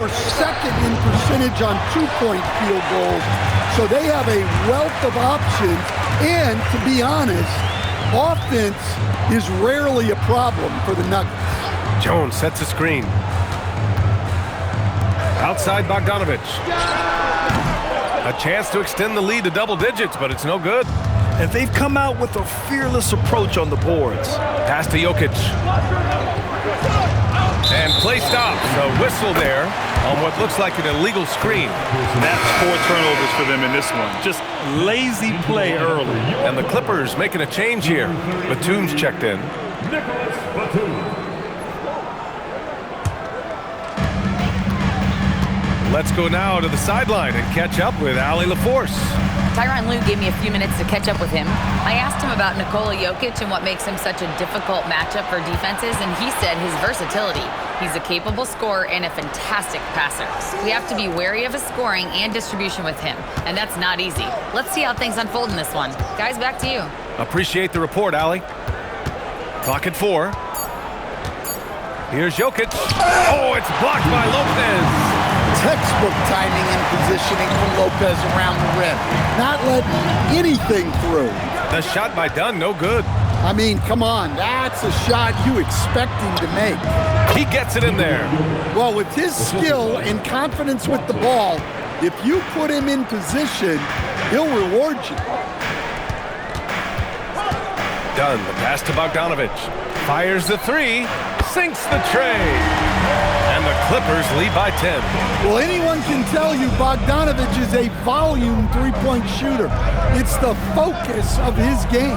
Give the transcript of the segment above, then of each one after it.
We're second in percentage on two-point field goals, so they have a wealth of options, and to be honest, offense is rarely a problem for the Nuggets. Jones sets a screen. Outside Bogdanovic. A chance to extend the lead to double digits, but it's no good. And they've come out with a fearless approach on the boards. Pass to Jokic. And play stops. A whistle there on what looks like an illegal screen. That's 4 turnovers for them in this one. Just lazy play early. And the Clippers making a change here. Batum's checked in. Nicholas Batum. Let's go now to the sideline and catch up with Allie LaForce. Tyronn Lue gave me a few minutes to catch up with him. I asked him about Nikola Jokic and what makes him such a difficult matchup for defenses, and he said his versatility. He's a capable scorer and a fantastic passer. We have to be wary of his scoring and distribution with him, and that's not easy. Let's see how things unfold in this one. Guys, back to you. Appreciate the report, Allie. Clock at 4. Here's Jokic. Oh, it's blocked by Lopez. Textbook timing and positioning from Lopez around the rim. Not letting anything through. The shot by Dunn, no good. I mean, come on, that's a shot you expect him to make. He gets it in there. Well, with his skill and confidence with the ball, if you put him in position, he'll reward you. Dunn, the pass to Bogdanovic. Fires the 3, sinks the tray. And the Clippers lead by 10. Well, anyone can tell you Bogdanovic is a volume three-point shooter. It's the focus of his game.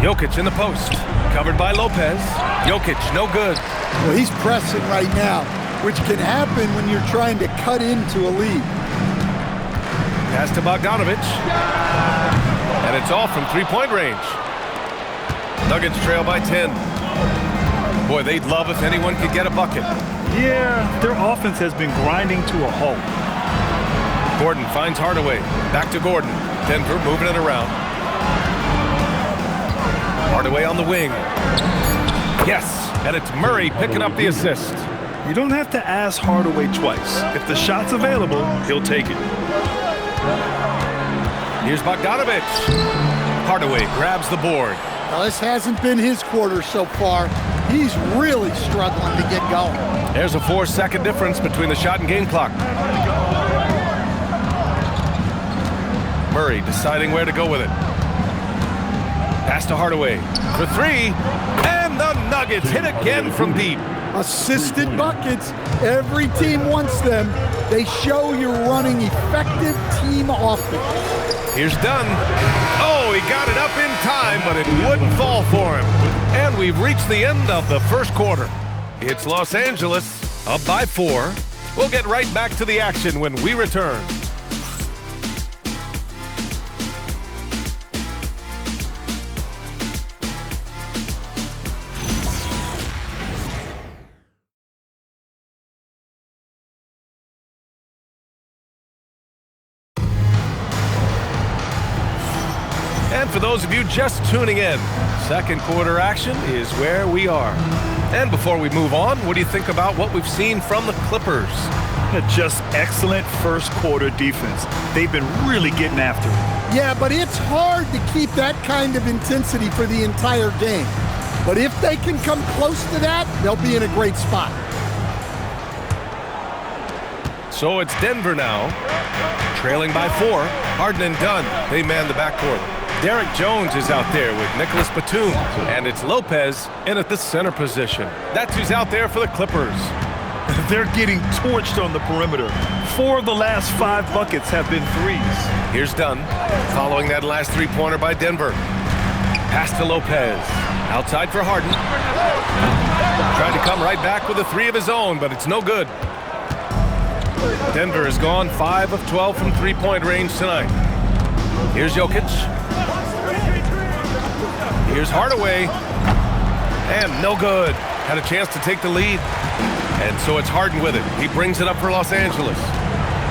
Jokic in the post. Covered by Lopez. Jokic, no good. Well, he's pressing right now, which can happen when you're trying to cut into a lead. Pass to Bogdanovic. And it's off from three-point range. Nuggets trail by 10. Boy, they'd love if anyone could get a bucket. Yeah, their offense has been grinding to a halt. Gordon finds Hardaway. Back to Gordon. Denver moving it around. Hardaway on the wing. Yes, and it's Murray picking up the assist. You don't have to ask Hardaway twice. If the shot's available, he'll take it. Here's Bogdanovic. Hardaway grabs the board. Now, this hasn't been his quarter so far. He's really struggling to get going. There's a 4-second difference between the shot and game clock. Murray deciding where to go with it. Pass to Hardaway for 3. And the Nuggets hit again from deep. Assisted buckets. Every team wants them. They show you're running effective team offense. Here's Dunn. Oh, he got it up in time, but it wouldn't fall for him. And we've reached the end of the first quarter. It's Los Angeles, up by 4. We'll get right back to the action when we return. And for those of you just tuning in, second quarter action is where we are. And before we move on, what do you think about what we've seen from the Clippers? Just excellent first quarter defense. They've been really getting after it. Yeah, but it's hard to keep that kind of intensity for the entire game. But if they can come close to that, they'll be in a great spot. So it's Denver now, trailing by 4. Harden and Dunn, they man the backcourt. Derek Jones is out there with Nicholas Batum, and it's Lopez in at the center position. That's who's out there for the Clippers. They're getting torched on the perimeter. 4 of the last 5 buckets have been threes. Here's Dunn, following that last three-pointer by Denver. Pass to Lopez. Outside for Harden. Trying to come right back with a 3 of his own, but it's no good. Denver has gone 5 of 12 from three-point range tonight. Here's Jokic. Here's Hardaway. And no good. Had a chance to take the lead. And so it's Harden with it. He brings it up for Los Angeles.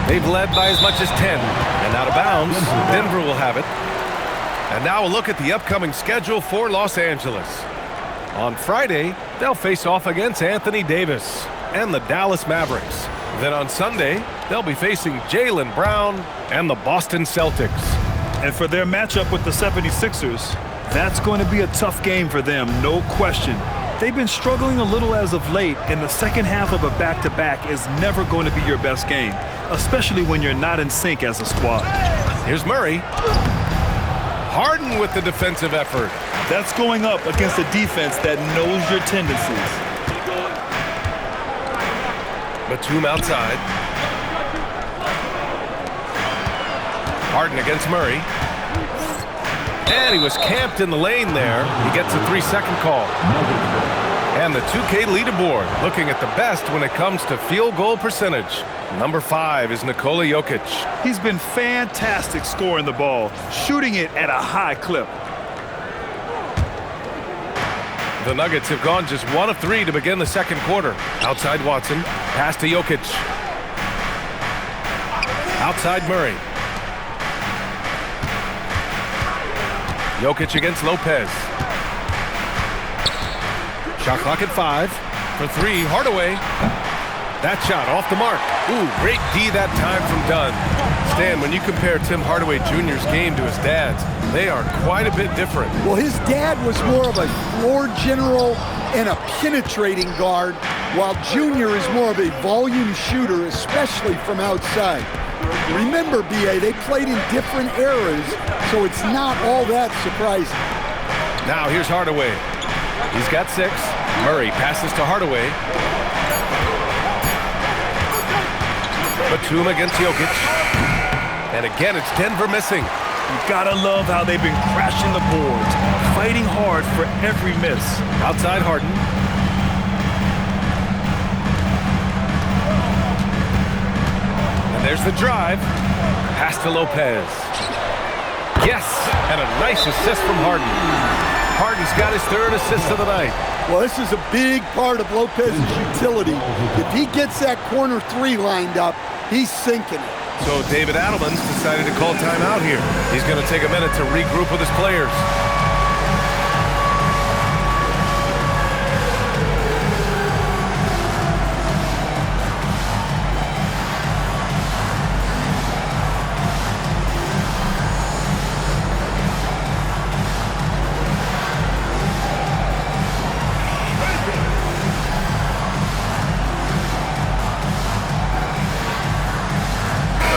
They've led by as much as 10. And out of bounds, Denver will have it. And now a look at the upcoming schedule for Los Angeles. On Friday, they'll face off against Anthony Davis and the Dallas Mavericks. Then on Sunday, they'll be facing Jaylen Brown and the Boston Celtics. And for their matchup with the 76ers, that's going to be a tough game for them, no question. They've been struggling a little as of late, and the second half of a back-to-back is never going to be your best game, especially when you're not in sync as a squad. Here's Murray. Harden with the defensive effort. That's going up against a defense that knows your tendencies. Batum outside. Harden against Murray. And he was camped in the lane there. He gets a 3-second call. And the 2K leaderboard looking at the best when it comes to field goal percentage. Number 5 is Nikola Jokic. He's been fantastic scoring the ball, shooting it at a high clip. The Nuggets have gone just 1 of 3 to begin the second quarter. Outside Watson, pass to Jokic. Outside Murray. Jokic against Lopez. Shot clock at 5. For 3, Hardaway. That shot off the mark. Ooh, great D that time from Dunn. Stan, when you compare Tim Hardaway Jr.'s game to his dad's, they are quite a bit different. Well, his dad was more of a floor general and a penetrating guard, while Junior is more of a volume shooter, especially from outside. Remember, B.A., they played in different eras, so it's not all that surprising. Now here's Hardaway. He's got 6. Murray passes to Hardaway. Batum against Jokic. And again, it's Denver missing. You gotta love how they've been crashing the boards, fighting hard for every miss. Outside Harden. And there's the drive. Pass to Lopez. Yes, and a nice assist from Harden. Harden's got his 3rd assist of the night. Well, this is a big part of Lopez's utility. If he gets that corner 3 lined up, he's sinking it. So David Adelman's decided to call timeout here. He's going to take a minute to regroup with his players.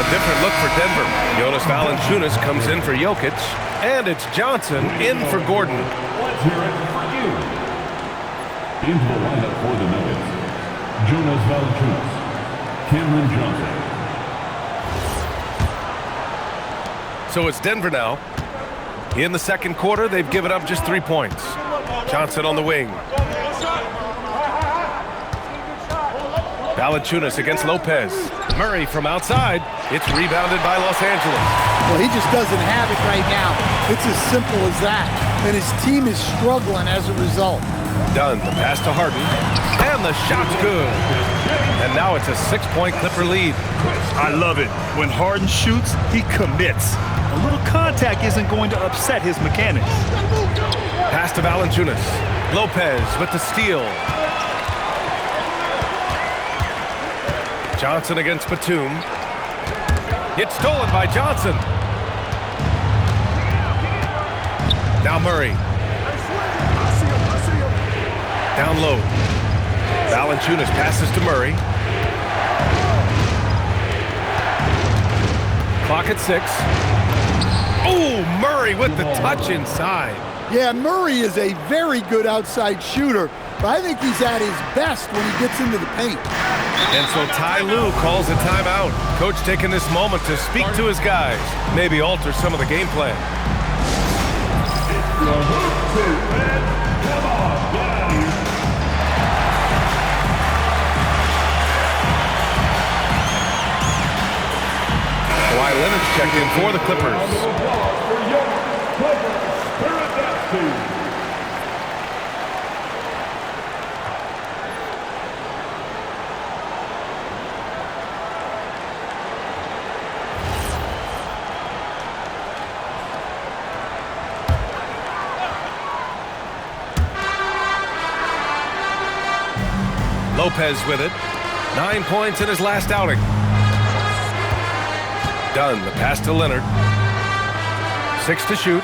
Different look for Denver. Jonas Valanciunas comes in for Jokic, and it's Johnson in for Gordon. Let's hear it for you. Into the lineup for the Nuggets, Jonas Valanciunas, Cameron Johnson. So it's Denver now. In the second quarter, they've given up just 3 points. Johnson on the wing. Valanciunas against Lopez. Murray from outside. It's rebounded by Los Angeles. Well, he just doesn't have it right now. It's as simple as that. And his team is struggling as a result. Dunn, the pass to Harden. And the shot's good. And now it's a 6-point Clipper lead. I love it. When Harden shoots, he commits. A little contact isn't going to upset his mechanics. Pass to Valanciunas. Lopez with the steal. Johnson against Batum. It's stolen by Johnson. Now Murray. Down low. Valanciunas passes to Murray. Clock at 6. Oh, Murray with the touch inside. Yeah, Murray is a very good outside shooter, but I think he's at his best when he gets into the paint. And so Ty Lue calls a timeout. Coach taking this moment to speak to his guys, maybe alter some of the game plan. Kawhi Leonard's checked in for the Clippers. Lopez with it. 9 points in his last outing. Dunn, the pass to Leonard. 6 to shoot.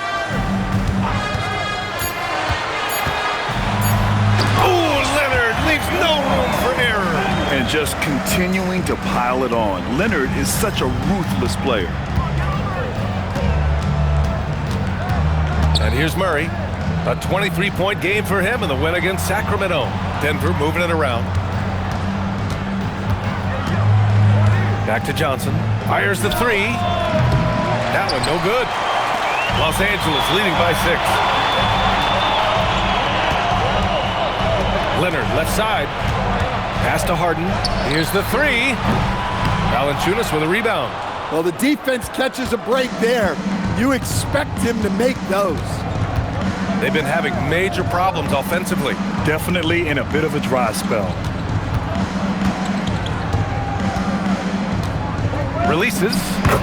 Oh, Leonard leaves no room for error. And just continuing to pile it on. Leonard is such a ruthless player. And here's Murray. A 23-point game for him in the win against Sacramento. Denver moving it around. Back to Johnson. Fires the three. That one no good. Los Angeles leading by 6. Leonard left side. Pass to Harden. Here's the three. Valanciunas with a rebound. Well, the defense catches a break there. You expect him to make those. They've been having major problems offensively. Definitely in a bit of a dry spell. Releases.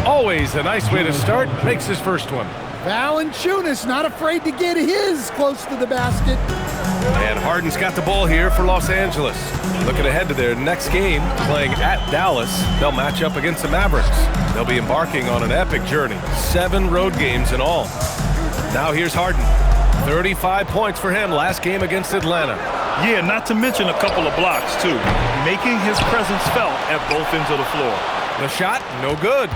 Always a nice way to start. Makes his first one. Valanciunas not afraid to get his close to the basket. And Harden's got the ball here for Los Angeles. Looking ahead to their next game, playing at Dallas. They'll match up against the Mavericks. They'll be embarking on an epic journey. 7 road games in all. Now here's Harden. 35 points for him last game against Atlanta. Yeah, not to mention a couple of blocks, too. Making his presence felt at both ends of the floor. The shot, no good.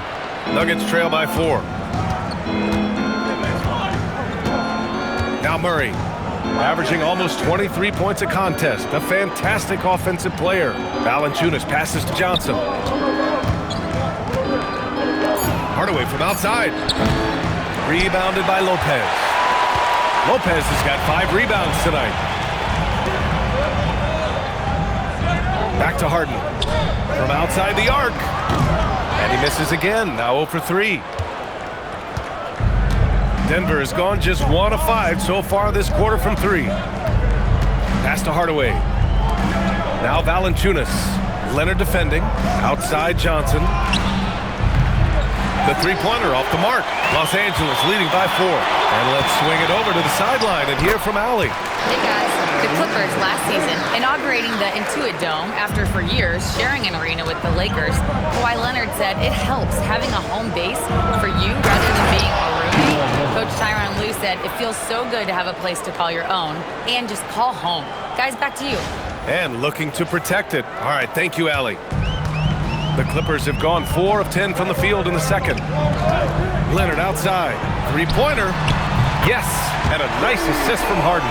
Nuggets trail by 4. Now Murray, averaging almost 23 points a contest. A fantastic offensive player. Valanciunas passes to Johnson. Hardaway from outside. Rebounded by Lopez. Lopez has got 5 rebounds tonight. Back to Harden. From outside the arc. And he misses again, now 0 for 3. Denver has gone just 1 of 5 so far this quarter from 3. Pass to Hardaway. Now Valanciunas. Leonard defending. Outside Johnson. The three-pointer off the mark. Los Angeles leading by 4. And let's swing it over to the sideline and hear from Allie. Hey guys, the Clippers last season inaugurating the Intuit Dome after for years sharing an arena with the Lakers. Kawhi Leonard said it helps having a home base for you rather than being a roommate. Coach Tyronn Lue said it feels so good to have a place to call your own and just call home. Guys, back to you. And looking to protect it. All right, thank you, Allie. The Clippers have gone 4 of 10 from the field in the second. Leonard outside. Three-pointer. Yes, and a nice assist from Harden.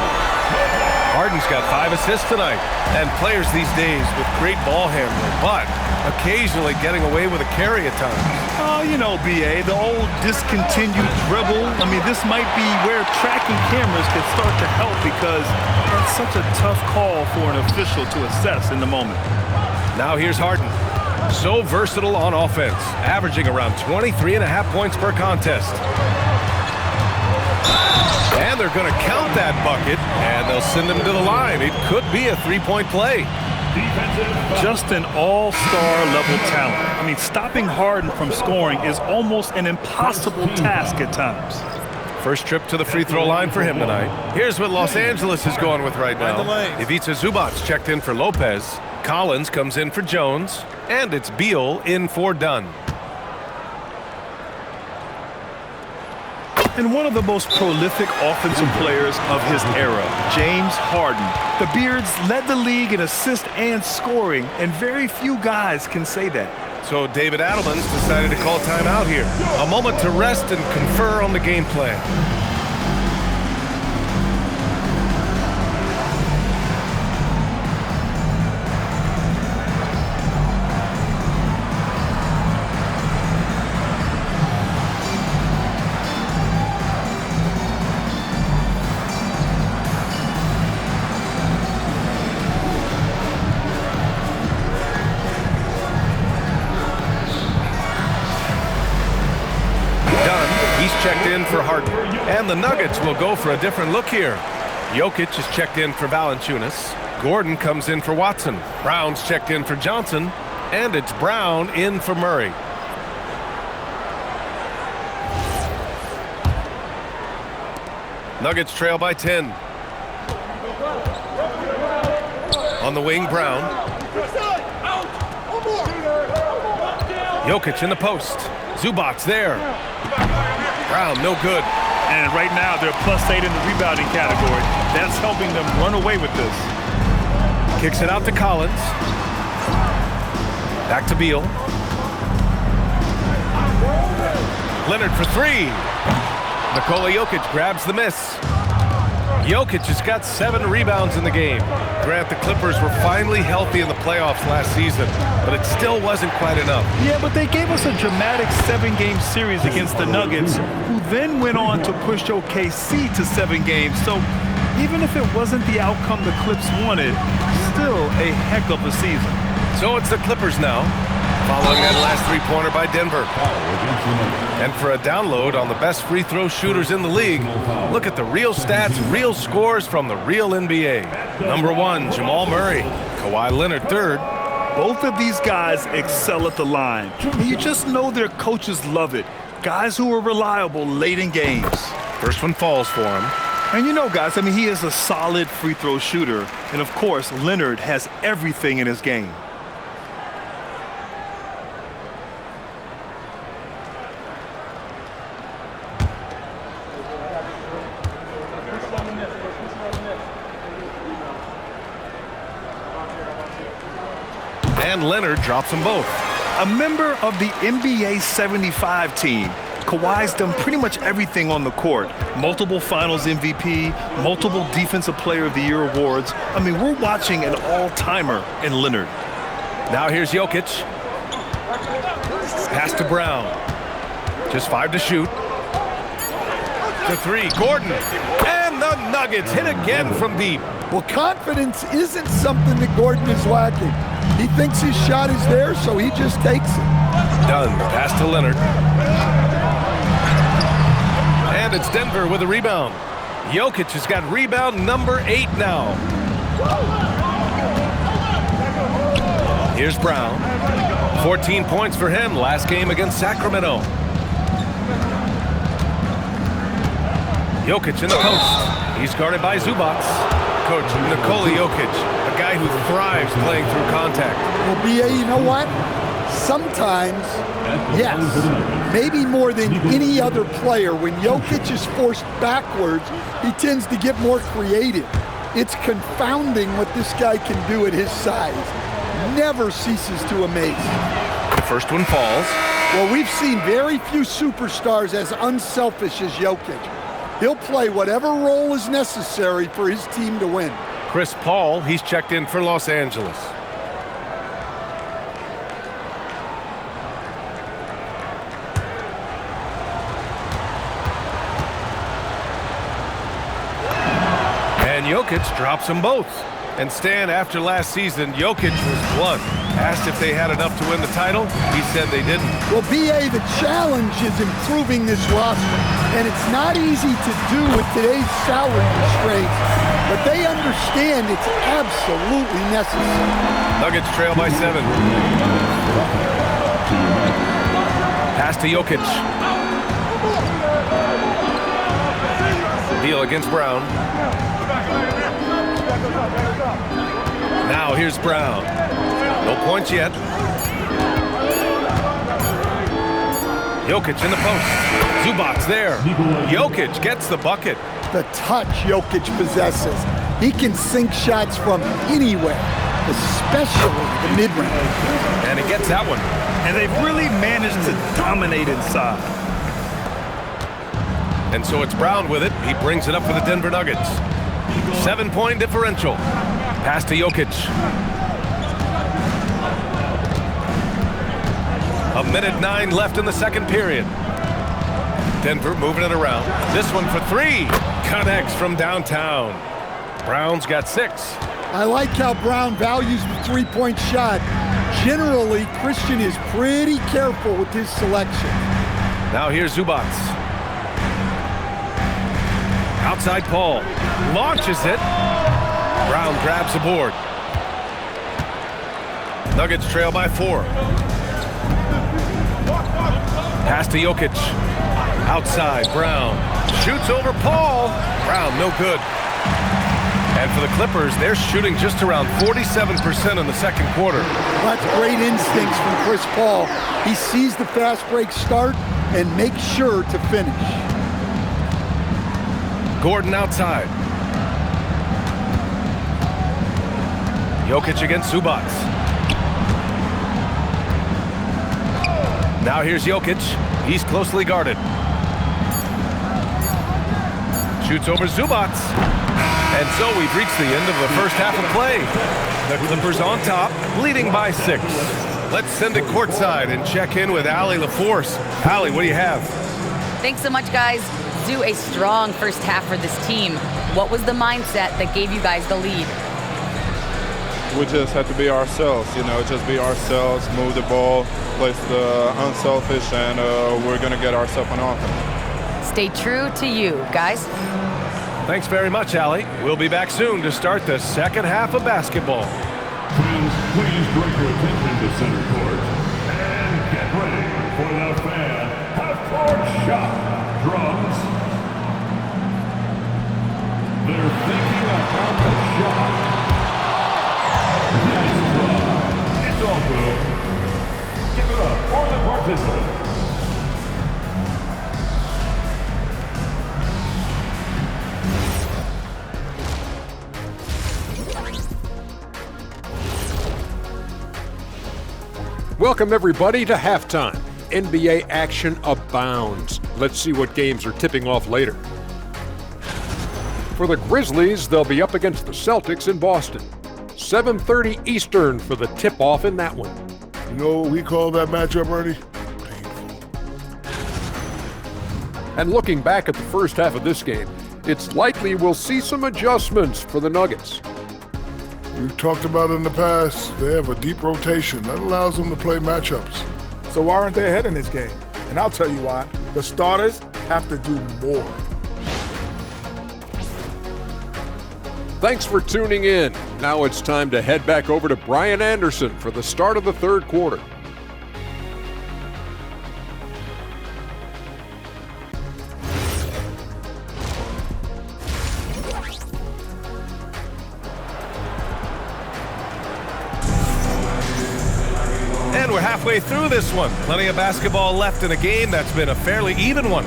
Harden's got 5 assists tonight. And players these days with great ball handling, but occasionally getting away with a carry at times. Oh, you know, B.A., the old discontinued dribble. I mean, this might be where tracking cameras can start to help because that's such a tough call for an official to assess in the moment. Now here's Harden. So versatile on offense, averaging around 23.5 points per contest. And they're going to count that bucket, and they'll send him to the line. It could be a 3-point play. Just an all-star level talent. I mean, stopping Harden from scoring is almost an impossible task at times. First trip to the free throw line for him tonight. Here's what Los Angeles is going with right now. Ivica Zubac checked in for Lopez. Collins comes in for Jones. And it's Beal in for Dunn. And one of the most prolific offensive players of his era, James Harden. The Beards led the league in assists and scoring, and very few guys can say that. So David Adelman's decided to call timeout here. A moment to rest and confer on the game plan. Checked in for Harden. And the Nuggets will go for a different look here. Jokic is checked in for Valanciunas. Gordon comes in for Watson. Brown's checked in for Johnson. And it's Brown in for Murray. Nuggets trail by 10. On the wing, Brown. Jokic in the post. Zubac's there. Brown, no good. And right now, they're +8 in the rebounding category. That's helping them run away with this. Kicks it out to Collins. Back to Beal. Leonard for three. Nikola Jokic grabs the miss. Jokic has got 7 rebounds in the game. Grant, the Clippers were finally healthy in the playoffs last season, but it still wasn't quite enough. Yeah, but they gave us a dramatic 7-game series against the Nuggets, who then went on to push OKC to 7 games. So even if it wasn't the outcome the Clips wanted, still a heck of a season. So it's the Clippers now, following that last three-pointer by Denver. And for a download on the best free throw shooters in the league, look at the real stats, real scores from the real NBA. Number 1, Jamal Murray. Kawhi Leonard, 3rd. Both of these guys excel at the line. You just know their coaches love it. Guys who are reliable late in games. First one falls for him. And you know, guys, I mean, he is a solid free throw shooter. And of course, Leonard has everything in his game. And Leonard drops them both. A member of the NBA 75 team, Kawhi's done pretty much everything on the court. Multiple Finals MVP, multiple Defensive Player of the Year awards. I mean, we're watching an all-timer in Leonard. Now here's Jokic. Pass to Brown. Just 5 to shoot. To 3, Gordon. And the Nuggets hit again from deep. Well, confidence isn't something that Gordon is lacking. He thinks his shot is there, so he just takes it. Done. Pass to Leonard. And it's Denver with a rebound. Jokic has got rebound number 8 now. Here's Brown. 14 points for him last game against Sacramento. Jokic in the post. He's guarded by Zubac. Coach Nikola Jokic, a guy who thrives playing through contact. Well, B.A., you know what? Sometimes, yes, maybe more than any other player, when Jokic is forced backwards, he tends to get more creative. It's confounding what this guy can do at his size. Never ceases to amaze. The first one falls. Well, we've seen very few superstars as unselfish as Jokic. He'll play whatever role is necessary for his team to win. Chris Paul, he's checked in for Los Angeles. And Jokic drops them both. And Stan, after last season, Jokic was blunt. Asked if they had enough to win the title, he said they didn't. Well, B.A., the challenge is improving this roster. And it's not easy to do with today's salary constraints, but they understand it's absolutely necessary. Nuggets trail by 7. Pass to Jokic. Deal against Brown. Now here's Brown. No points yet. Jokic in the post. Zubac's there. Jokic gets the bucket. The touch Jokic possesses. He can sink shots from anywhere, especially the mid-range. And he gets that one. And they've really managed to dominate inside. And so it's Brown with it. He brings it up for the Denver Nuggets. 7-point differential. Pass to Jokic. A minute 9 left in the second period. Denver moving it around. This one for 3. Connects from downtown. Brown's got 6. I like how Brown values the three-point shot. Generally, Christian is pretty careful with his selection. Now here's Zubac. Outside Paul. Launches it. Brown grabs the board. Nuggets trail by 4. Pass to Jokic. Outside, Brown. Shoots over Paul. Brown, no good. And for the Clippers, they're shooting just around 47% in the second quarter. That's great instincts from Chris Paul. He sees the fast break start and makes sure to finish. Gordon outside. Jokic against Zubac. Now here's Jokic. He's closely guarded. Shoots over Zubac. And so we've reached the end of the first half of play. The Clippers on top, leading by 6. Let's send it courtside and check in with Allie LaForce. Allie, what do you have? Thanks so much, guys. Zoo, a strong first half for this team. What was the mindset that gave you guys the lead? We just have to be ourselves, just be ourselves, move the ball, play the unselfish, and we're going to get ourselves on offense. Stay true to you, guys. Thanks very much, Allie. We'll be back soon to start the second half of basketball. Friends, please direct your attention to center court. And get ready for the fan half-court shot. Drums. They're thinking about the shot. Nice try. It's all good. Give it up for the participants. Welcome, everybody, to halftime. NBA action abounds. Let's see what games are tipping off later. For the Grizzlies, they'll be up against the Celtics in Boston. 7:30 Eastern for the tip-off in that one. You know what we call that matchup, Ernie? Painful. And looking back at the first half of this game, it's likely we'll see some adjustments for the Nuggets. We've talked about it in the past. They have a deep rotation. That allows them to play matchups. So why aren't they ahead in this game? And I'll tell you why. The starters have to do more. Thanks for tuning in. Now it's time to head back over to Brian Anderson for the start of the third quarter. And we're halfway through this one. Plenty of basketball left in a game that's been a fairly even one.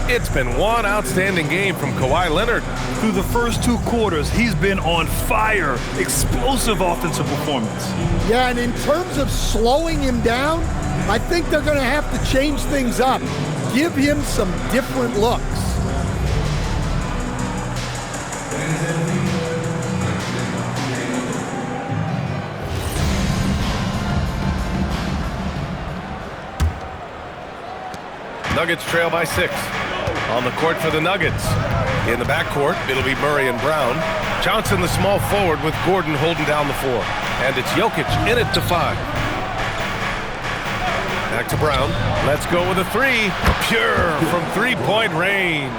It's been one outstanding game from Kawhi Leonard. Through the first 2 quarters, he's been on fire. Explosive offensive performance. Yeah, and in terms of slowing him down, I think they're going to have to change things up. Give him some different looks. Nuggets trail by 6. On the court for the Nuggets. In the backcourt, it'll be Murray and Brown. Johnson, the small forward, with Gordon holding down the 4. And it's Jokic in it to 5. Back to Brown. Let's go with a 3. Pure from three-point range.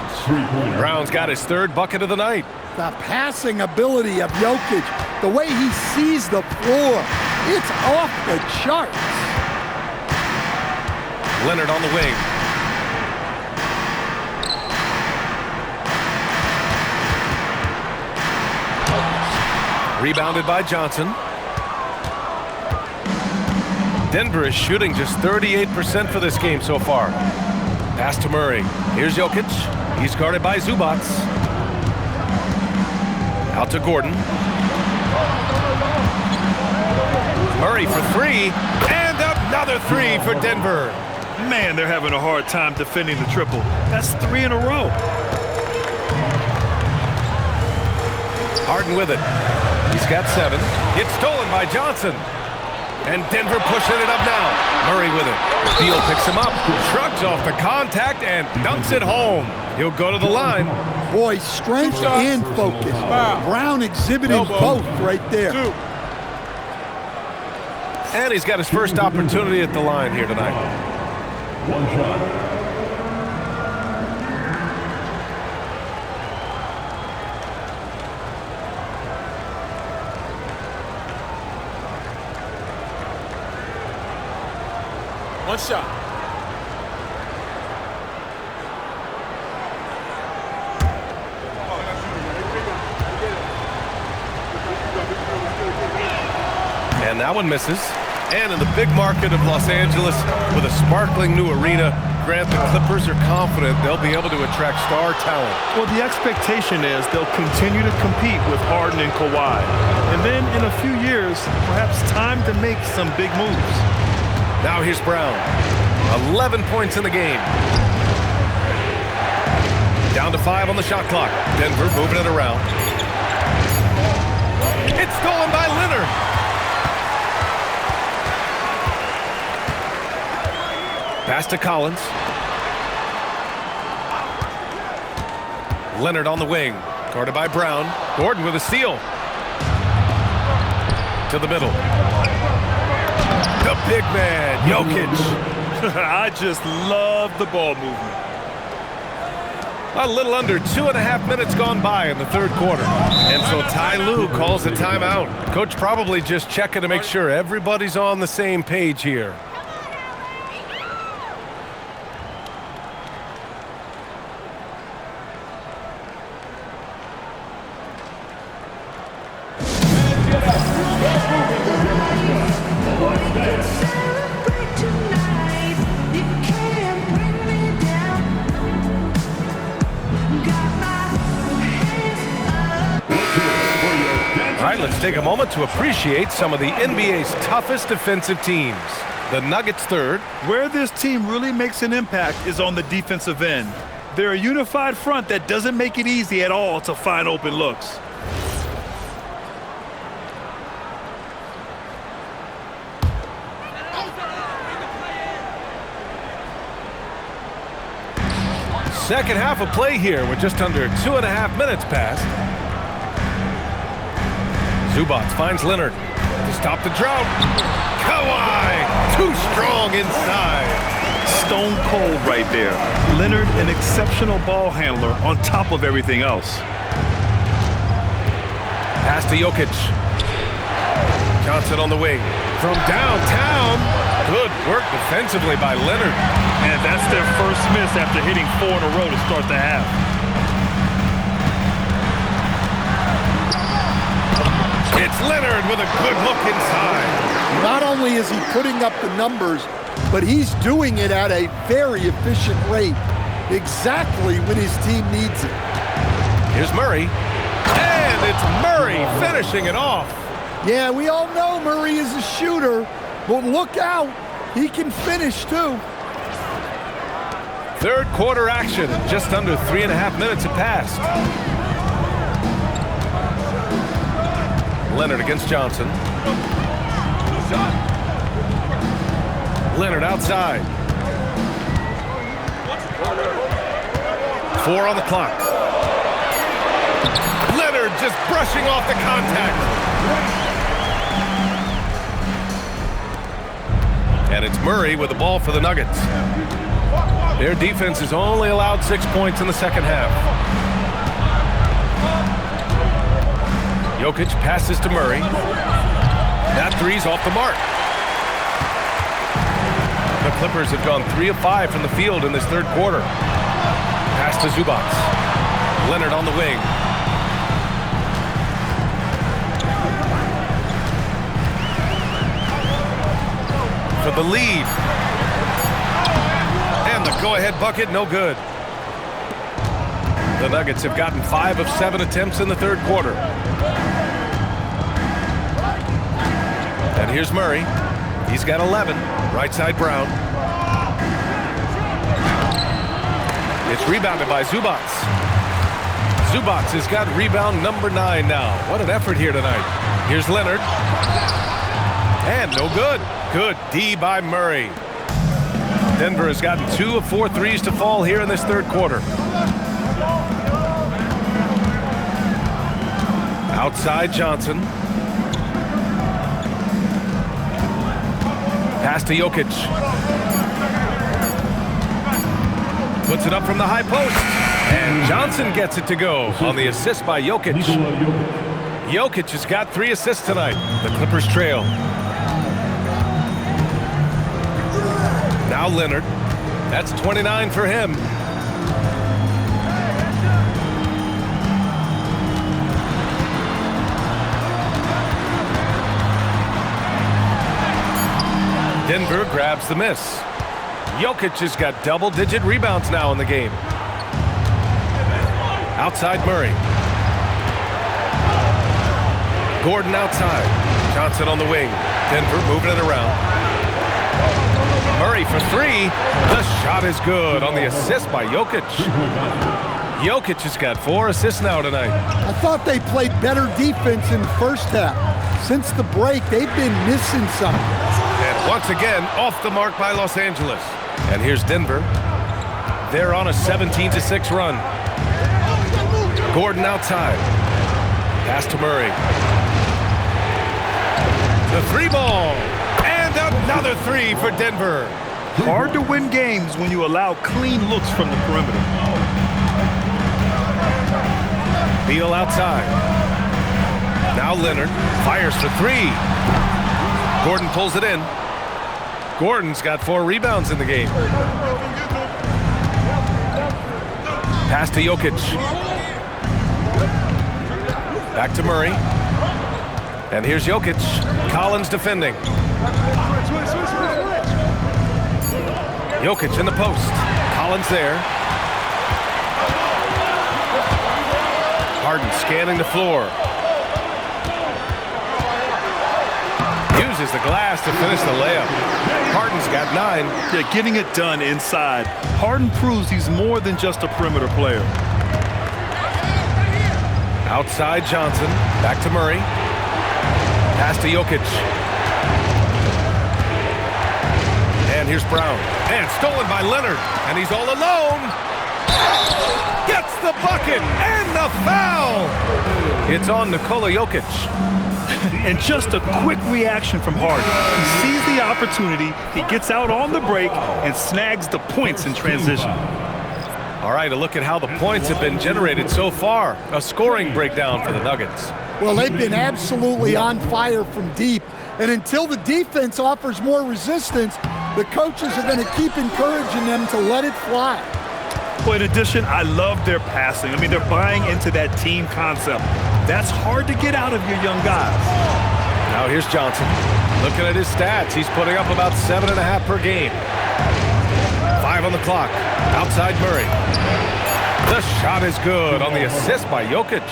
Brown's got his 3rd bucket of the night. The passing ability of Jokic, the way he sees the floor, it's off the charts. Leonard on the wing. Rebounded by Johnson. Denver is shooting just 38% for this game so far. Pass to Murray. Here's Jokic. He's guarded by Zubac. Out to Gordon. Murray for 3. And another 3 for Denver. Man, they're having a hard time defending the triple. That's 3 in a row. Harden with it. He's got 7. It's stolen by Johnson. And Denver pushing it up now. Murray with it. Beal picks him up, shrugs off the contact, and dunks it home. He'll go to the line. Boy, strength and focus. Brown exhibiting both right there. And he's got his first opportunity at the line here tonight. One shot. One shot. And that one misses. And in the big market of Los Angeles, with a sparkling new arena, Grant, the Clippers are confident they'll be able to attract star talent. Well, the expectation is they'll continue to compete with Harden and Kawhi. And then in a few years, perhaps time to make some big moves. Now here's Brown. 11 points in the game. Down to 5 on the shot clock. Denver moving it around. It's stolen by Leonard. Pass to Collins. Leonard on the wing. Guarded by Brown. Gordon with a steal. To the middle. The big man, Jokic. I just love the ball movement. A little under 2.5 minutes gone by in the third quarter. And so Ty Lue calls a timeout. Coach probably just checking to make sure everybody's on the same page here. Let's take a moment to appreciate some of the NBA's toughest defensive teams. The Nuggets third. Where this team really makes an impact is on the defensive end. They're a unified front that doesn't make it easy at all to find open looks. Second half of play here with just under 2.5 minutes passed. Zubac finds Leonard to stop the drought. Kawhi, too strong inside. Stone cold right there. Leonard, an exceptional ball handler on top of everything else. Pass to Jokic. Johnson on the wing. From downtown. Good work defensively by Leonard. And that's their first miss after hitting 4 in a row to start the half. It's Leonard with a good look inside. Not only is he putting up the numbers, but he's doing it at a very efficient rate, exactly when his team needs it. Here's Murray. And it's Murray finishing it off. Yeah, we all know Murray is a shooter, but look out. He can finish, too. Third quarter action. Just under 3.5 minutes have passed. Leonard against Johnson. Leonard outside. 4 on the clock. Leonard just brushing off the contact. And it's Murray with the ball for the Nuggets. Their defense has only allowed 6 points in the second half. Jokic passes to Murray. That three's off the mark. The Clippers have gone 3 of 5 from the field in this third quarter. Pass to Zubac. Leonard on the wing. For the lead. And the go-ahead bucket, no good. The Nuggets have gotten 5 of 7 attempts in the third quarter. And here's Murray. He's got 11. Right side Brown. It's rebounded by Zubac. Zubac has got rebound number 9 now. What an effort here tonight. Here's Leonard. And no good. Good D by Murray. Denver has gotten 2 of 4 threes to fall here in this third quarter. Outside Johnson. Pass to Jokic. Puts it up from the high post. And Johnson gets it to go on the assist by Jokic. Jokic has got 3 assists tonight. The Clippers trail. Now Leonard. That's 29 for him. Denver grabs the miss. Jokic has got double-digit rebounds now in the game. Outside Murray. Gordon outside. Johnson on the wing. Denver moving it around. Murray for three. The shot is good on the assist by Jokic. Jokic has got 4 assists now tonight. I thought they played better defense in the first half. Since the break, they've been missing something. And once again, off the mark by Los Angeles. And here's Denver. They're on a 17-6 run. Gordon outside. Pass to Murray. The 3-ball. And another 3 for Denver. Hard to win games when you allow clean looks from the perimeter. Beal outside. Now Leonard fires for 3. Gordon pulls it in. Gordon's got 4 rebounds in the game. Pass to Jokic. Back to Murray. And here's Jokic. Collins defending. Jokic in the post. Collins there. Harden scanning the floor. Uses the glass to finish the layup. Harden's got 9. Yeah, getting it done inside. Harden proves he's more than just a perimeter player. Outside Johnson. Back to Murray. Pass to Jokic. And here's Brown. And stolen by Leonard. And he's all alone. Gets the bucket and the foul. It's on Nikola Jokic. And just a quick reaction from Harden. He sees the opportunity, he gets out on the break, and snags the points in transition. All right, a look at how the points have been generated so far. A scoring breakdown for the Nuggets. Well, they've been absolutely on fire from deep. And until the defense offers more resistance, the coaches are going to keep encouraging them to let it fly. Well, in addition, I love their passing. I mean, they're buying into that team concept. That's hard to get out of your young guys. Now here's Johnson. Looking at his stats, he's putting up about 7.5 per game. 5 on the clock. Outside Murray. The shot is good on the assist by Jokic.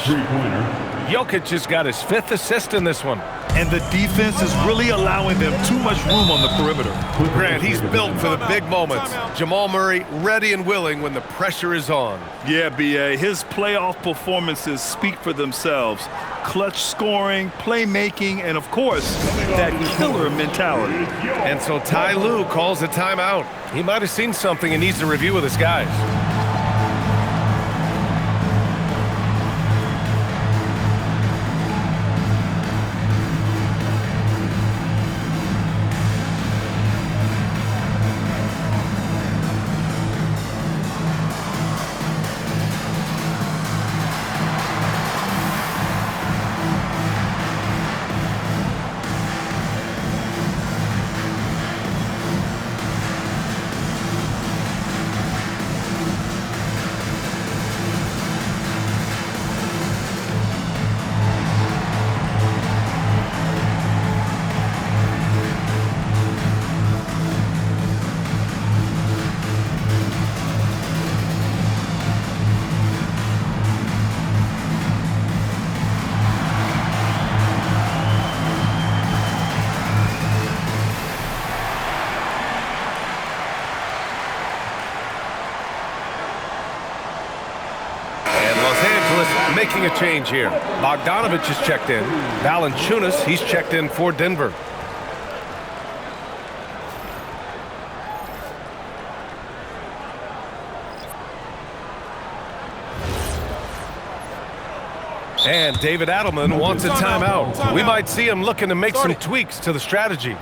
Jokic has got his 5th assist in this one. And the defense is really allowing them too much room on the perimeter. Grant, he's built for the big moments. Jamal Murray ready and willing when the pressure is on. Yeah, B.A., his playoff performances speak for themselves. Clutch scoring, playmaking, and of course, that killer mentality. And so Ty Lue calls a timeout. He might have seen something and needs to review with his guys. Making a change here. Bogdanovich has checked in. Valanciunas, he's checked in for Denver. And David Adelman wants a timeout. We might see him looking to make some tweaks to the strategy.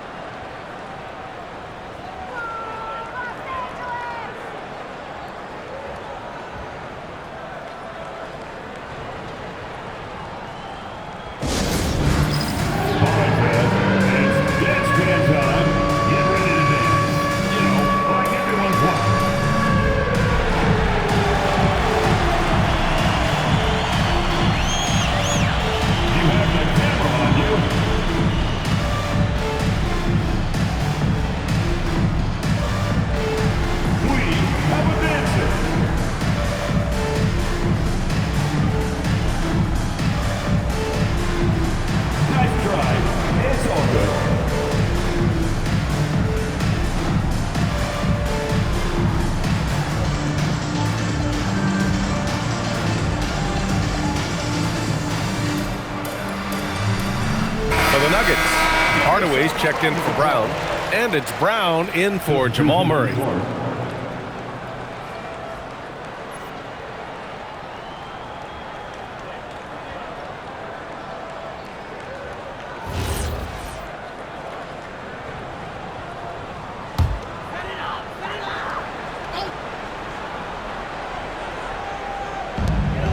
checked in for Brown. And it's Brown in for Jamal Murray.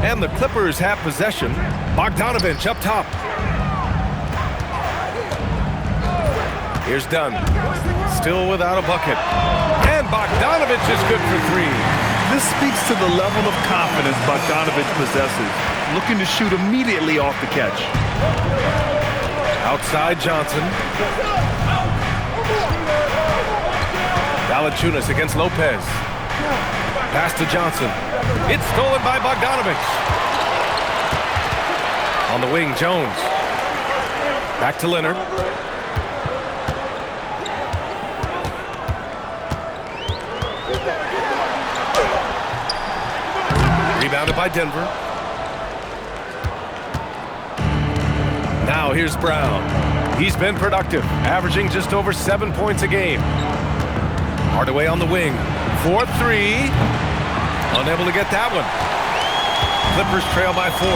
And the Clippers have possession. Bogdanovich up top. Here's Dunn. Still without a bucket. And Bogdanovich is good for three. This speaks to the level of confidence Bogdanovich possesses, looking to shoot immediately off the catch. Outside Johnson. Valanciunas against Lopez. Pass to Johnson. It's stolen by Bogdanovich. On the wing, Jones. Back to Leonard. Rebounded by Denver. Now here's Brown. He's been productive, averaging just over 7 points a game. Hardaway on the wing. 4-3. Unable to get that one. Clippers trail by 4.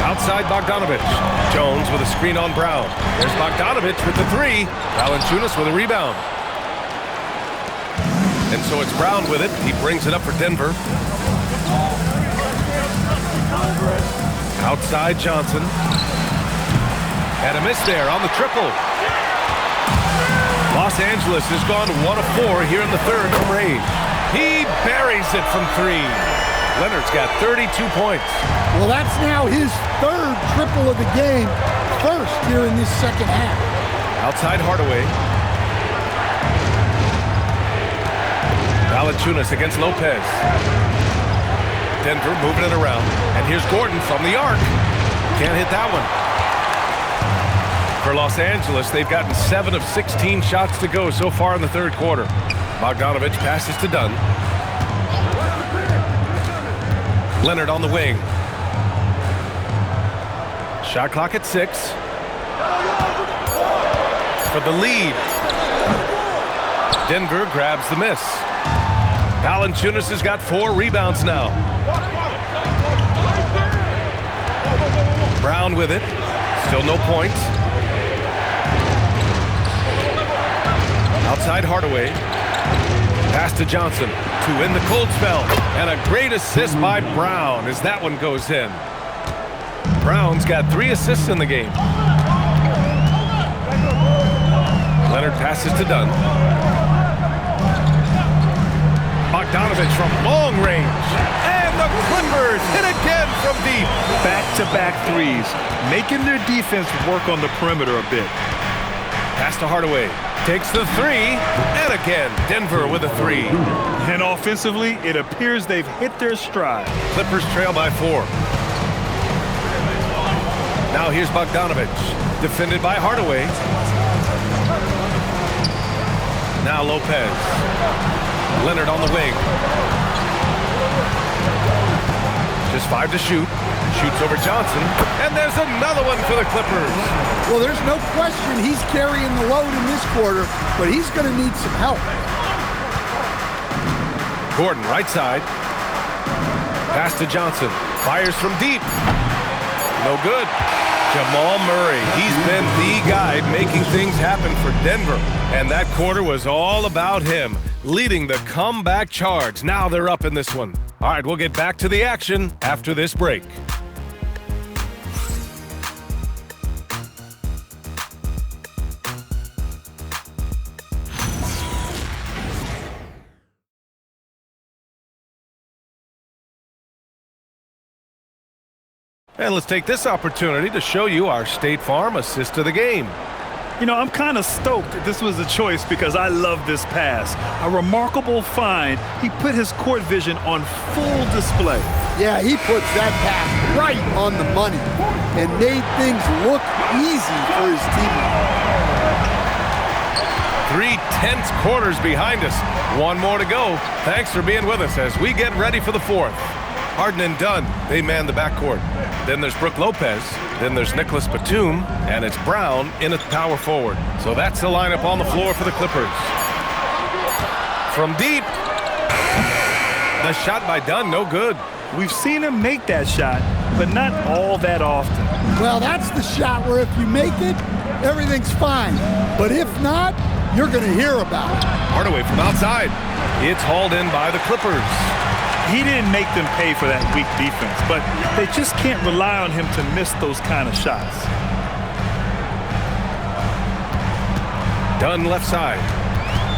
Outside Bogdanovich. Jones with a screen on Brown. There's Bogdanovich with the 3. Valanciunas with a rebound. And so it's Brown with it. He brings it up for Denver. Outside Johnson. And a miss there on the triple. Los Angeles has gone 1 of 4 here in the third from range. He buries it from 3. Leonard's got 32 points. Well, that's now his third triple of the game, first here in this second half. Outside Hardaway. Valanciunas against Lopez. Denver moving it around. And here's Gordon from the arc. Can't hit that one. For Los Angeles, they've gotten 7 of 16 shots to go so far in the third quarter. Bogdanovich passes to Dunn. Leonard on the wing. Shot clock at 6. For the lead. Denver grabs the miss. Valanciunas has got 4 rebounds now. Brown with it. Still no points. Outside Hardaway. Pass to Johnson to win the cold spell. And a great assist by Brown as that one goes in. Brown's got 3 assists in the game. Leonard passes to Dunn. Bogdanovich from long range. And the Clippers hit again from deep. Back-to-back threes, making their defense work on the perimeter a bit. Pass to Hardaway. Takes the 3. And again, Denver with a 3. And offensively, it appears they've hit their stride. Clippers trail by 4. Now here's Bogdanovich. Defended by Hardaway. Now Lopez. Leonard on the wing. Just 5 to shoot. Shoots over Johnson. And there's another one for the Clippers. Well, there's no question he's carrying the load in this quarter, but he's going to need some help. Gordon, right side. Pass to Johnson. Fires from deep. No good. Jamal Murray, he's been the guy making things happen for Denver. And that quarter was all about him, leading the comeback charge. Now they're up in this one. All right, we'll get back to the action after this break. And let's take this opportunity to show you our State Farm assist of the game. You know, I'm kind of stoked that this was a choice because I love this pass. A remarkable find. He put his court vision on full display. Yeah, he puts that pass right on the money and made things look easy for his team. 3/10 quarters behind us. 1 more to go. Thanks for being with us as we get ready for the 4th. Harden and Dunn, they man the backcourt. Then there's Brook Lopez. Then there's Nicholas Batum, and it's Brown in at power forward. So that's the lineup on the floor for the Clippers. From deep, the shot by Dunn, no good. We've seen him make that shot, but not all that often. Well, that's the shot where if you make it, everything's fine. But if not, you're going to hear about it. Hardaway from outside. It's hauled in by the Clippers. He didn't make them pay for that weak defense, but they just can't rely on him to miss those kind of shots. Dunn left side.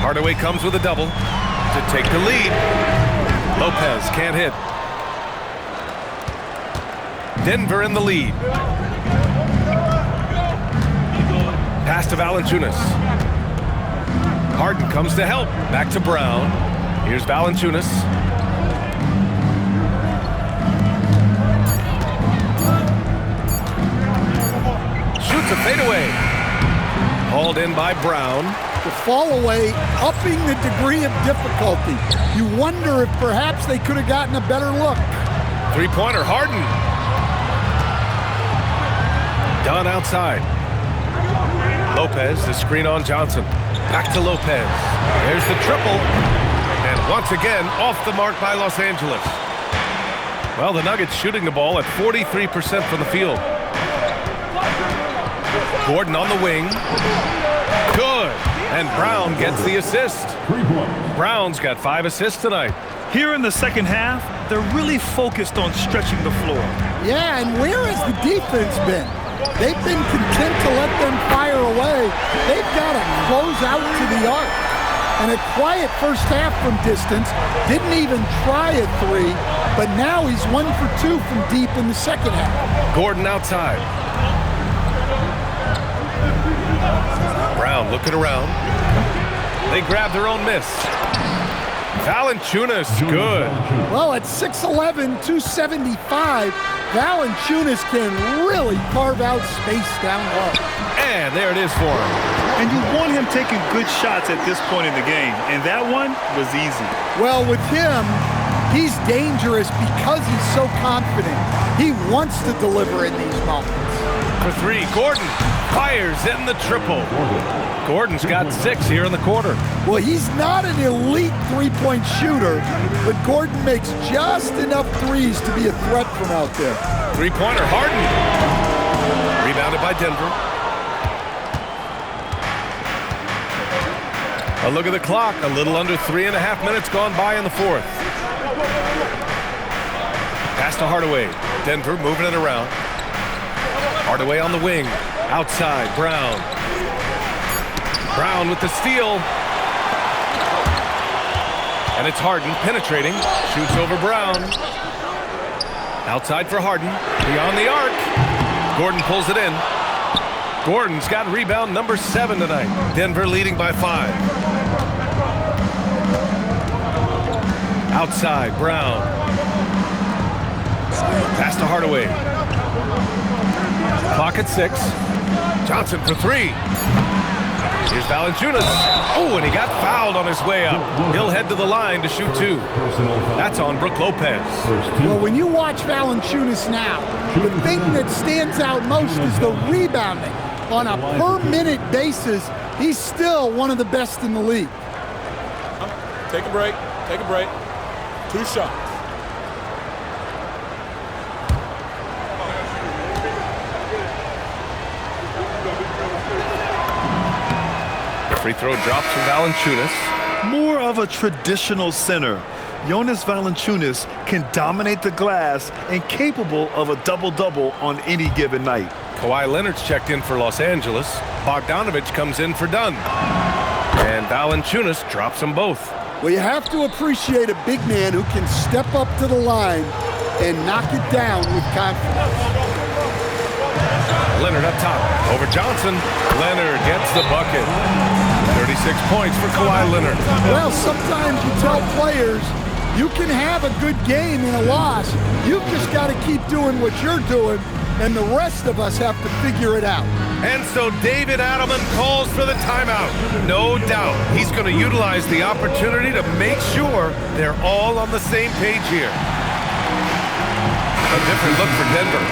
Hardaway comes with a double to take the lead. Lopez can't hit. Denver in the lead. Pass to Valanciunas. Harden comes to help. Back to Brown. Here's Valanciunas. Shoots a fadeaway. Hauled in by Brown. The fall away, upping the degree of difficulty. You wonder if perhaps they could have gotten a better look. Three-pointer, Harden. Dunn outside. Lopez, the screen on Johnson. Back to Lopez. There's the triple. And once again, off the mark by Los Angeles. Well, the Nuggets shooting the ball at 43% from the field. Gordon on the wing. Good. And Brown gets the assist. Brown's got 5 assists tonight. Here in the second half, they're really focused on stretching the floor. Yeah, and where has the defense been? They've been content to let them fire away. They've got to close out to the arc. And a quiet first half from distance, didn't even try a three, but now he's 1 for 2 from deep in the second half. Gordon outside. Brown looking around. They grab their own miss. Valanciunas, good. Well, at 6'11", 275, Valanciunas can really carve out space down low. And there it is for him. And you want him taking good shots at this point in the game, and that one was easy. Well, with him, he's dangerous because he's so confident. He wants to deliver in these moments. For 3, Gordon fires in the triple. Gordon's got 6 here in the quarter. Well, he's not an elite three-point shooter, but Gordon makes just enough threes to be a threat from out there. Three-pointer, Harden. Rebounded by Denver. A look at the clock. A little under 3.5 minutes gone by in the fourth. Pass to Hardaway. Denver moving it around. Hardaway on the wing. Outside, Brown. Brown with the steal. And it's Harden penetrating. Shoots over Brown. Outside for Harden. Beyond the arc. Gordon pulls it in. Gordon's got rebound number 7 tonight. Denver leading by 5. Outside, Brown. Pass to Hardaway. Clock at 6. Johnson for 3. Here's Valanciunas. Oh, and he got fouled on his way up. He'll head to the line to shoot 2. That's on Brook Lopez. Well, when you watch Valanciunas now, the thing that stands out most is the rebounding. On a per-minute basis, he's still one of the best in the league. Take a break. Take a break. 2 shots. Free throw drops from Valanciunas. More of a traditional center. Jonas Valanciunas can dominate the glass and capable of a double-double on any given night. Kawhi Leonard's checked in for Los Angeles. Bogdanovich comes in for Dunn. And Valanciunas drops them both. Well, you have to appreciate a big man who can step up to the line and knock it down with confidence. Leonard up top. Over Johnson. Leonard gets the bucket. 36 points for Kawhi Leonard. Well, sometimes you tell players you can have a good game in a loss. You've just got to keep doing what you're doing, and the rest of us have to figure it out. And so David Adelman calls for the timeout. No doubt he's going to utilize the opportunity to make sure they're all on the same page here. A different look for Denver.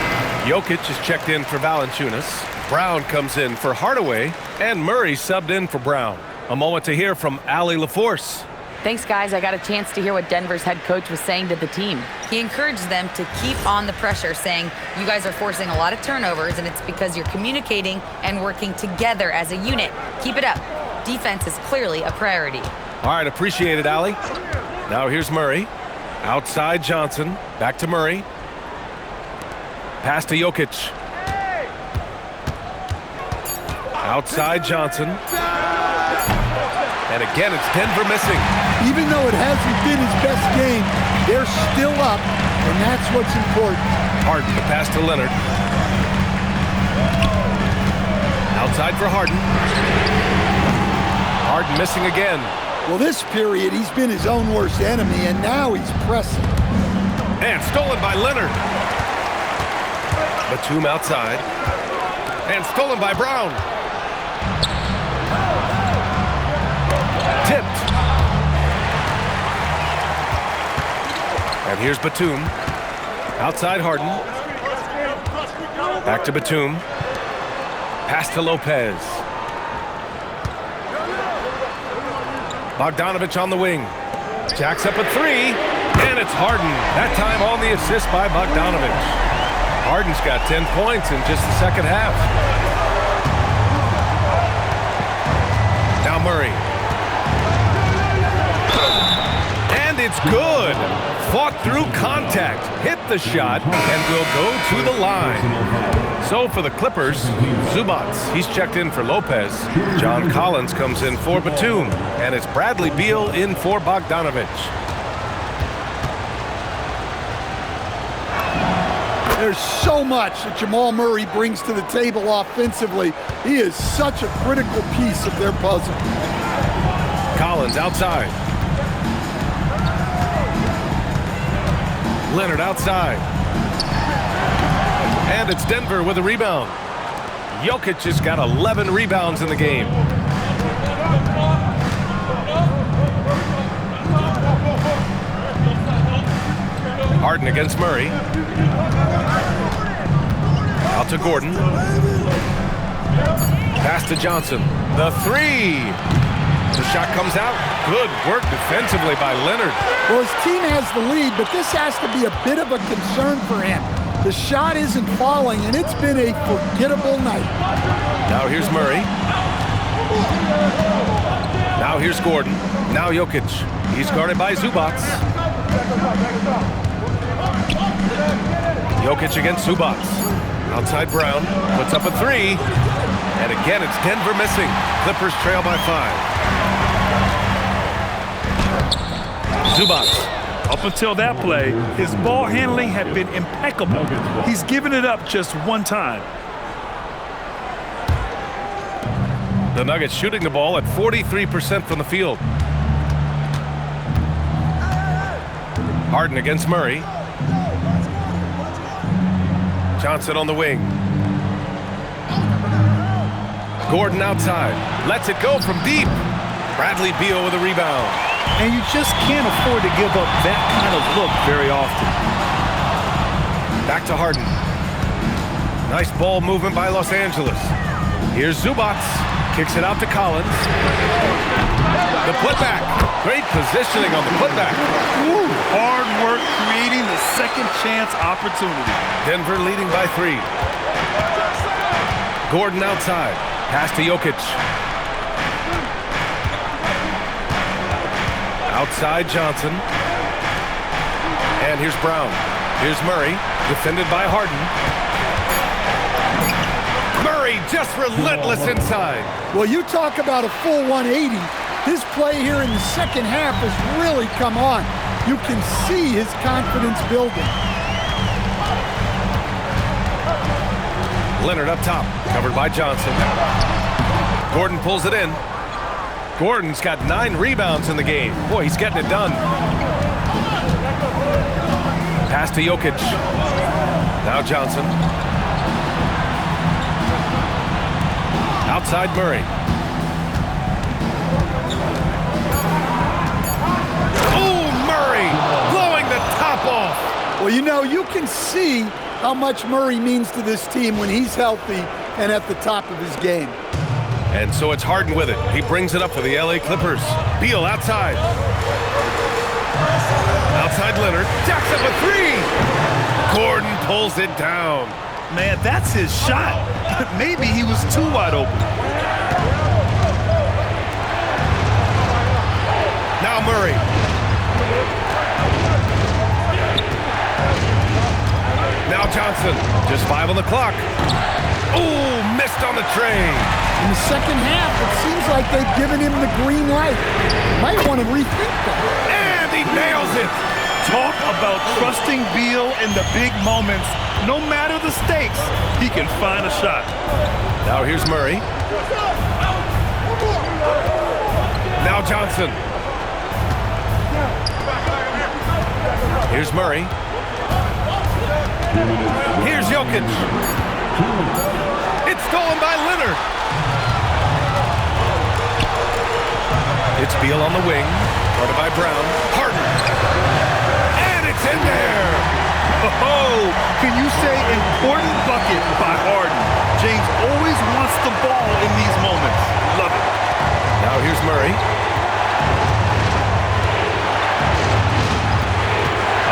Jokic is checked in for Valanciunas. Brown comes in for Hardaway, and Murray subbed in for Brown. A moment to hear from Allie LaForce. Thanks, guys. I got a chance to hear what Denver's head coach was saying to the team. He encouraged them to keep on the pressure, saying, you guys are forcing a lot of turnovers, and it's because you're communicating and working together as a unit. Keep it up. Defense is clearly a priority. All right, appreciate it, Allie. Now here's Murray. Outside Johnson. Back to Murray. Pass to Jokic. Outside Johnson. And again, it's Denver missing. Even though it hasn't been his best game, they're still up, and that's what's important. Harden, the pass to Leonard. Outside for Harden. Harden missing again. Well, this period, he's been his own worst enemy, and now he's pressing. And stolen by Leonard. Batum outside. And stolen by Brown. Tipped. And here's Batum. Outside Harden. Back to Batum. Pass to Lopez. Bogdanovich on the wing. Jacks up a three. And it's Harden. That time on the assist by Bogdanovich. Harden's got 10 points in just the second half. Now Murray. And it's good. Fought through contact, hit the shot, and will go to the line. So for the Clippers, Zubac, he's checked in for Lopez. John Collins comes in for Batum, and it's Bradley Beal in for Bogdanovich. There's so much that Jamal Murray brings to the table offensively. He is such a critical piece of their puzzle. Collins outside. Leonard outside. And it's Denver with a rebound. Jokic has got 11 rebounds in the game. Harden against Murray. Out to Gordon. Pass to Johnson. The three. The shot comes out. Good work defensively by Leonard. Well, his team has the lead, but this has to be a bit of a concern for him. The shot isn't falling, and it's been a forgettable night. Now here's Murray. Now here's Gordon. Now Jokic. He's guarded by Zubac. Jokic against Zubac. Outside Brown. Puts up a three. And again, it's Denver missing. Clippers trail by 5. Zubac. Up until that play, his ball handling had been impeccable. He's given it up just one time. The Nuggets shooting the ball at 43% from the field. Harden against Murray. Johnson on the wing. Gordon outside. Lets it go from deep. Bradley Beal with a rebound. And you just can't afford to give up that kind of look very often. Back to Harden. Nice ball movement by Los Angeles. Here's Zubac. Kicks it out to Collins. The putback. Great positioning on the putback. Ooh, hard work creating the second chance opportunity. Denver leading by 3. Gordon outside. Pass to Jokic. Outside Johnson. And here's Brown. Here's Murray, defended by Harden. Murray just relentless inside. Well, you talk about a full 180. His play here in the second half has really come on. You can see his confidence building. Leonard up top, covered by Johnson. Gordon pulls it in. Gordon's got 9 rebounds in the game. Boy, he's getting it done. Pass to Jokic. Now Johnson. Outside Murray. Oh, Murray blowing the top off. Well, you know, you can see how much Murray means to this team when he's healthy and at the top of his game. And so it's Harden with it. He brings it up for the LA Clippers. Beal outside. Outside Leonard. Jacks up a three. Gordon pulls it down. Man, that's his shot. Maybe he was too wide open. Now Murray. Now Johnson. Just 5 on the clock. Ooh, missed on the tray. In the second half, it seems like they've given him the green light. Might want to rethink that. And he nails it. Talk about trusting Beal in the big moments. No matter the stakes, he can find a shot. Now here's Murray. Now Johnson. Here's Murray. Here's Jokic. It's stolen by Leonard. It's Beal on the wing, guarded by Brown. Harden. And it's in there. Oh, can you say important bucket by Harden? James always wants the ball in these moments. Love it. Now here's Murray.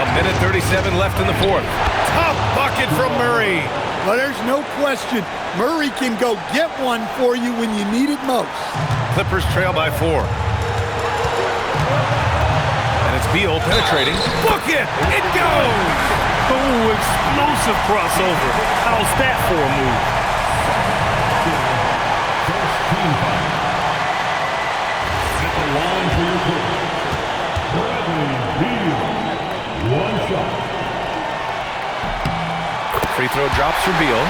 A minute 37 left in the fourth. Top bucket from Murray. Well, there's no question. Murray can go get one for you when you need it most. Clippers trail by 4. And it's Beal penetrating. Book it! It goes! Oh, explosive crossover. How's that for a move? First team foul. At the line for your Clippers, Bradley Beal. 1 shot. Free throw drops for Beal.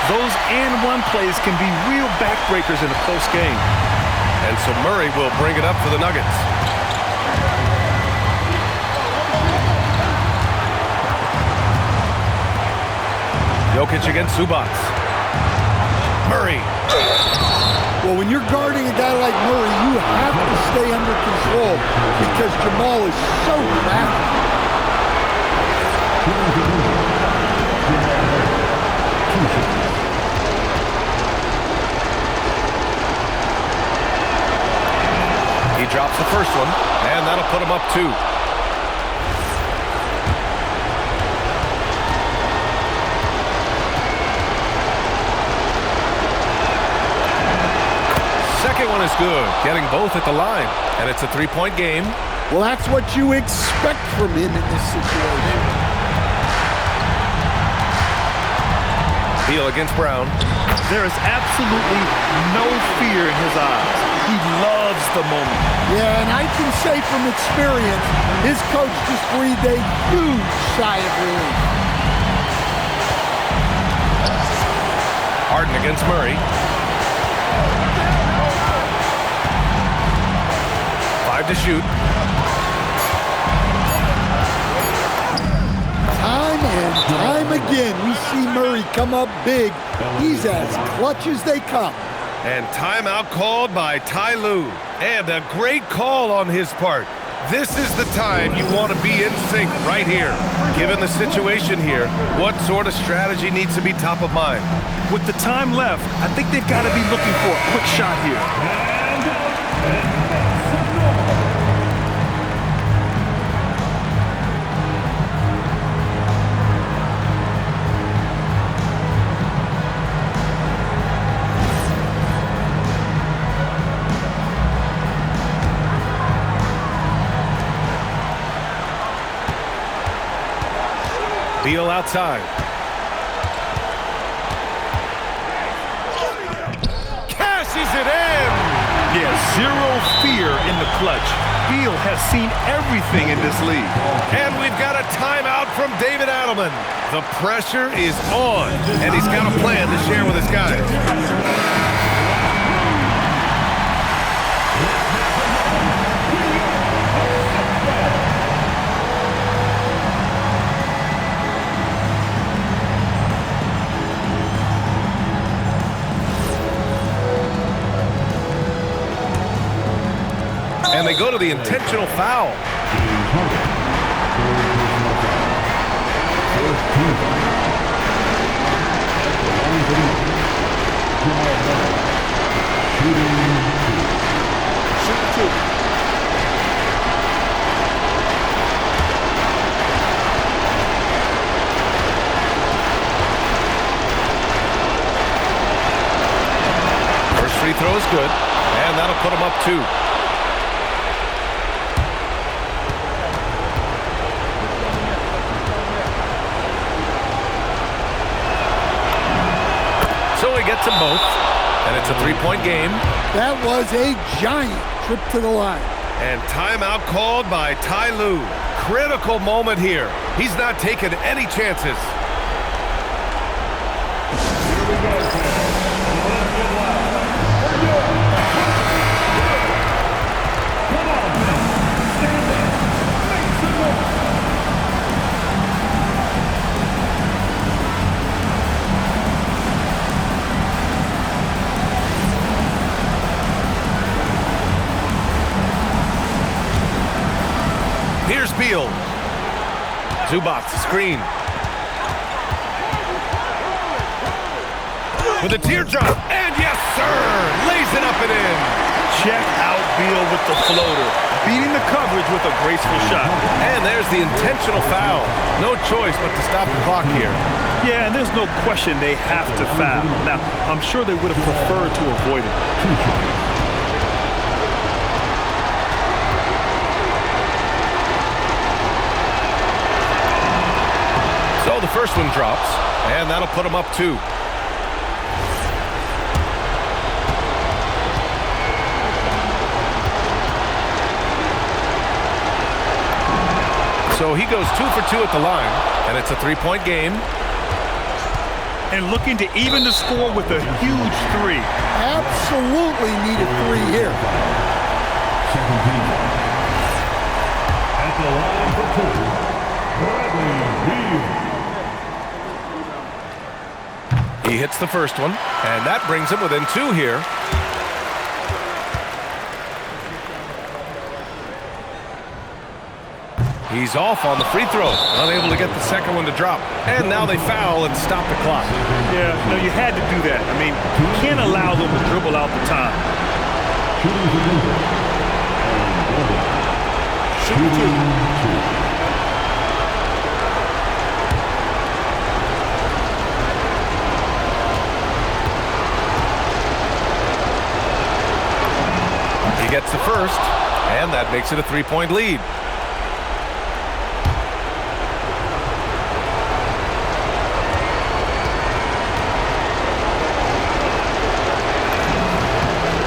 Those and-one plays can be real backbreakers in a close game. And so Murray will bring it up for the Nuggets. Jokic against Zubac. Murray. Well, when you're guarding a guy like Murray, you have to stay under control because Jamal is so rapid. He drops the first one, and that'll put him up 2. Second one is good, getting both at the line, and it's a 3-point game. Well, that's what you expect from him in this situation. Beal against Brown. There is absolutely no fear in his eyes. He loves the moment. Yeah, and I can say from experience, his coach just breathed a huge sigh of relief. Harden against Murray. 5 to shoot. Time and time again, we see Murray come up big. He's as clutch as they come. And timeout called by Ty Lue. And a great call on his part. This is the time you want to be in sync right here. Given the situation here, what sort of strategy needs to be top of mind? With the time left, I think they've got to be looking for a quick shot here. Beal outside. Cashes it in! Yeah, zero fear in the clutch. Beal has seen everything in this league. And we've got a timeout from David Adelman. The pressure is on, and he's got a plan to share with his guys. And they go to the intentional foul. free throw is good, and that'll put him up 2. So he gets them both, and it's a 3-point game. That was a giant trip to the line. And timeout called by Ty Lue. Critical moment here. He's not taking any chances. Here's Beal. Zubac, screen. With a teardrop, and yes, sir! Lays it up and in. Check out Beal with the floater, beating the coverage with a graceful shot. And there's the intentional foul. No choice but to stop the clock here. Yeah, and there's no question they have to foul. Now, I'm sure they would have preferred to avoid it. So the first one drops, and that'll put him up 2. So he goes 2 for 2 at the line, and it's a 3-point game. And looking to even the score with a huge 3. Absolutely needed 3 here. Second team. At the line for 2, Bradley Beal. He hits the first one, and that brings him within 2 here. He's off on the free throw, unable to get the second one to drop. And now they foul and stop the clock. Yeah, no, you had to do that. I mean, you can't allow them to dribble out the time. Shooting 2. Gets the first, and that makes it a 3-point lead.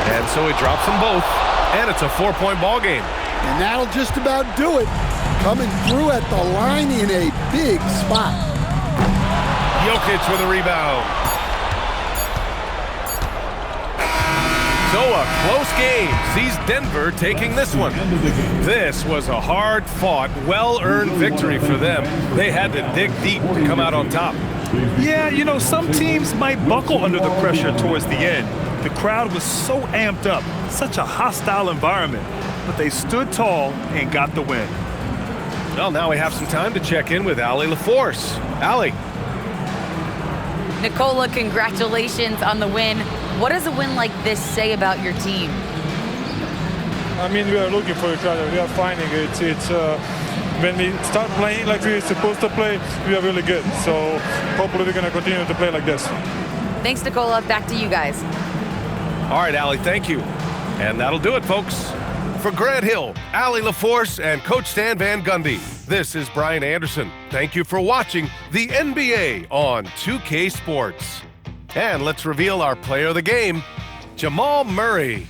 And so he drops them both, and it's a 4-point ball game. And that'll just about do it. Coming through at the line in a big spot. Jokic with a rebound. So a close game sees Denver taking this one. This was a hard-fought, well-earned victory for them. They had to dig deep to come out on top. Yeah, you know, some teams might buckle under the pressure towards the end. The crowd was so amped up, such a hostile environment, but they stood tall and got the win. Well, now we have some time to check in with Allie LaForce. Allie. Nikola, congratulations on the win. What does a win like this say about your team? I mean, we are looking for each other. We are finding it. It's when we start playing like we're supposed to play, we are really good. So hopefully we're going to continue to play like this. Thanks, Nikola. Back to you guys. All right, Allie, thank you. And that'll do it, folks. For Grant Hill, Allie LaForce, and Coach Stan Van Gundy, this is Brian Anderson. Thank you for watching the NBA on 2K Sports. And let's reveal our player of the game, Jamal Murray.